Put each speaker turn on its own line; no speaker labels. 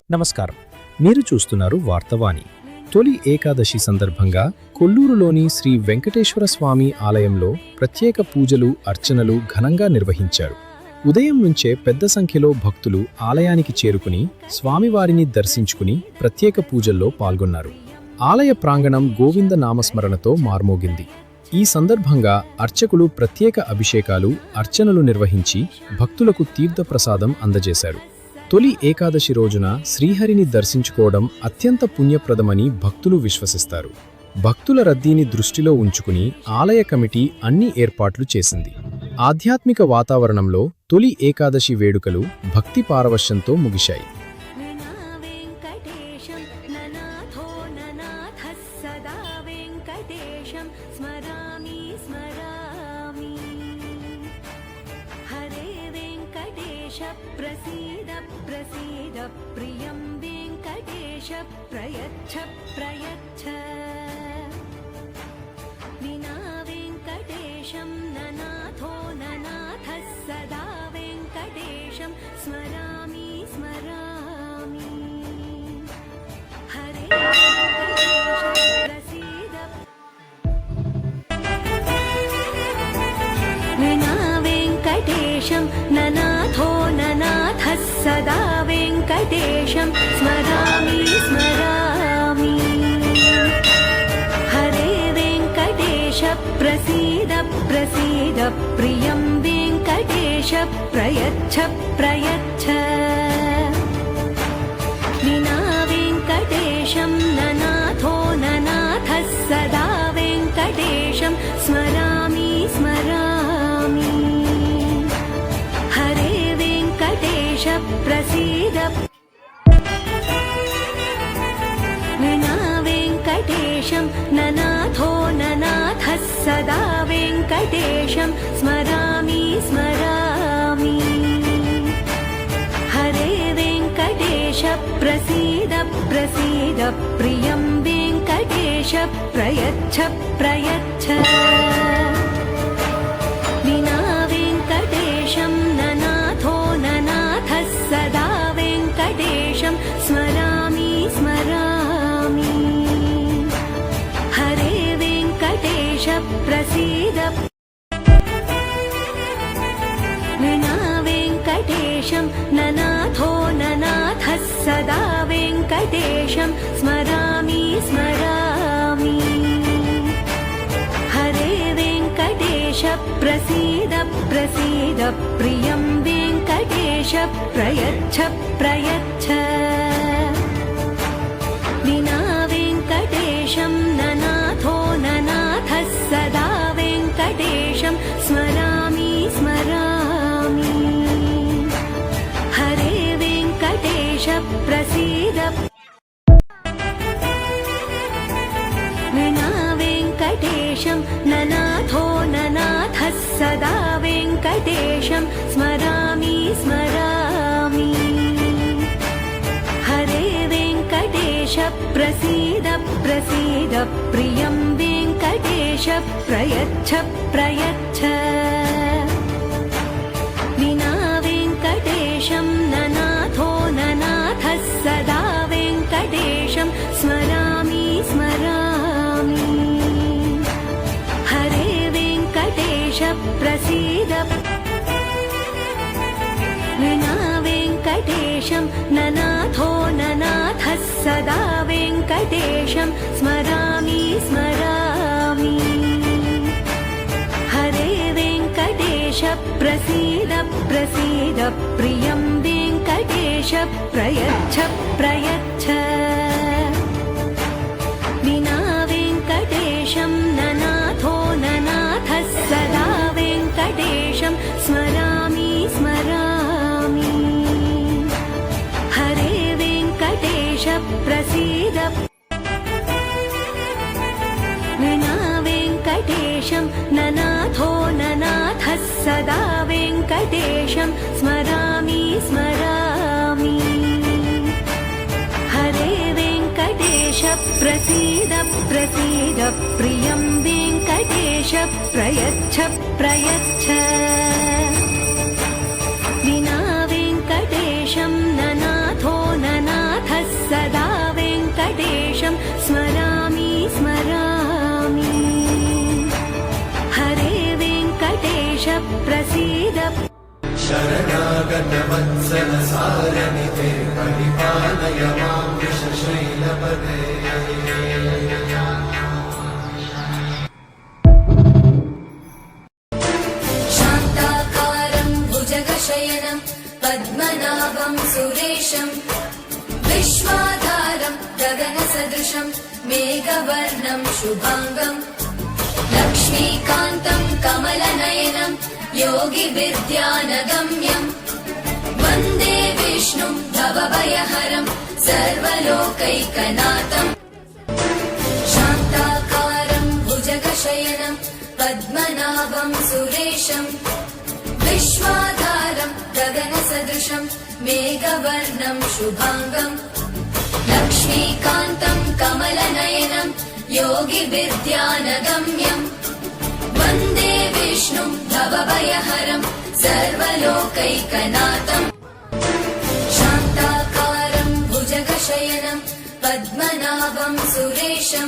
నమస్కారం. మీరు చూస్తున్నారు వార్తవాణి. తొలి ఏకాదశి సందర్భంగా కొల్లూరులోని శ్రీ వెంకటేశ్వర స్వామి ఆలయంలో ప్రత్యేక పూజలు, అర్చనలు ఘనంగా నిర్వహించారు. ఉదయం నుంచే పెద్ద సంఖ్యలో భక్తులు ఆలయానికి చేరుకుని స్వామివారిని దర్శించుకుని ప్రత్యేక పూజల్లో పాల్గొన్నారు. ఆలయ ప్రాంగణం గోవింద నామస్మరణతో మార్మోగింది. ఈ సందర్భంగా అర్చకులు ప్రత్యేక అభిషేకాలు, అర్చనలు నిర్వహించి భక్తులకు తీర్థప్రసాదం అందజేశారు. తొలి ఏకాదశి రోజున శ్రీహరిని దర్శించుకోవడం అత్యంత పుణ్యప్రదమని భక్తులు విశ్వసిస్తారు. భక్తుల రద్దీని దృష్టిలో ఉంచుకుని ఆలయ కమిటీ అన్ని ఏర్పాట్లు చేసింది. ఆధ్యాత్మిక వాతావరణంలో తొలి ఏకాదశి వేడుకలు భక్తి పారవశ్యంతో ముగిశాయి.
ప్రసీద ప్రసీద ప్రియం వెంకటేశ ప్రయచ్ఛ ప్రయచ్ఛ వినా వెంకటేశం ననాథో ననాథః సదా వెంకటేశం స్మరామి స్మరామి హరే ప్రసీద వినా వెంకటేశం ననాథో సదా వెంకటేశం స్మరామి స్మరామి హరే వెంకటేశ ప్రసీద ప్రసీద ప్రియం వెంకటేశ ప్రయచ్ఛ ప్రయచ్ఛ వినా వెంకటేశం ననాథో ననాథః సదా వెంకటేశం స్మరామి స్మరామి హరే ప్రసీద వినా వెంకటేశం ననాథో ననాథః సదా వెంకటేశం స్మరామి స్మరామి హరే వెంకటేశ ప్రసీద ప్రసీద ప్రియం వెంకటేశ ప్రయచ్ఛ ప్రయచ్ఛ వినా వెంకటేశం ననాథో ననాథః సదా వెంకటేశం స్మరామి స్మరామి హరే వెంకటేశ ప్రసీద వినా వెంకటేశం ననాథో ననాథః సదా వెంకటేశం స్మరామి స్మరామి హరే వెంకటేశ ప్రసీద ప్రసీద ప్రియం వెంకటేశ ప్రయచ్ఛ ప్రయచ్ఛ వినా వెంకటేశం ననాథో ననాథః సదా వెంకటేశం స్మరామి స్మరామి హరే వెంకటేశ ప్రసీద వినా వెంకటేశం ననాథో ననాథః సదా వెంకటేశం స్మరామి స్మరామి హరే వెంకటేశ ప్రసీద ప్రసీద ప్రియం వెంకటేశ ప్రయచ్ఛ ప్రయచ్ఛ వినా వెంకటేశం ననాథో ననాథః సదా వెంకటేశం స్మరామి స్మరామి హరే వెంకటేశ ప్రసీద వినా వెంకటేశం ననాథో ననాథః సదా వెంకటేశం స్మరామి స్మరామి హరే వెంకటేశ ప్రసీద ప్రసీద ప్రియం వెంకటేశ ప్రయచ్ఛ ప్రయచ్ఛ వినా వెంకటేశం ననాథో ననాథః సదా వెంకటేశం స్మరామి స్మరామి హరే వెంకటేశ ప్రసీద వినా వెంకటేశం ననాథో ననాథః సదా వెంకటేశం స్మరామి స్మరామి హరే వెంకటేశ ప్రసీద ప్రసీద ప్రియం వెంకటేశ ప్రయచ్ఛ ప్రయచ్ఛ వినా వెంకటేశం ననాథో ననాథ
भक्तवत्सलसारनिधे परिपालय मां वृषशैलपदे।
शान्ताकारं भुजगशयनं पद्मनाभं सुरेशं विश्वाधारं गगनसदृशं मेघवर्णं शुभाङ्गं लक्ष्मीकान्तं कमलनयनं योगिविद्यानगम्यं वन्दे विष्णुं भवभयहरं सर्वलोकैकनाथम्। शान्ताकारं भुजगशयनं पद्मनाभं सुरेशं विश्वाधारं गगनसदृशं मेघवर्णं शुभाङ्गं लक्ष्मीकान्तं कमलनयनं योगिविद्यानगम्यं वन्दे विष्णुं भवभयहरं सर्वलोकैकनाथम्। शान्ताकारं भुजगशयनं पद्मनाभं सुरेशं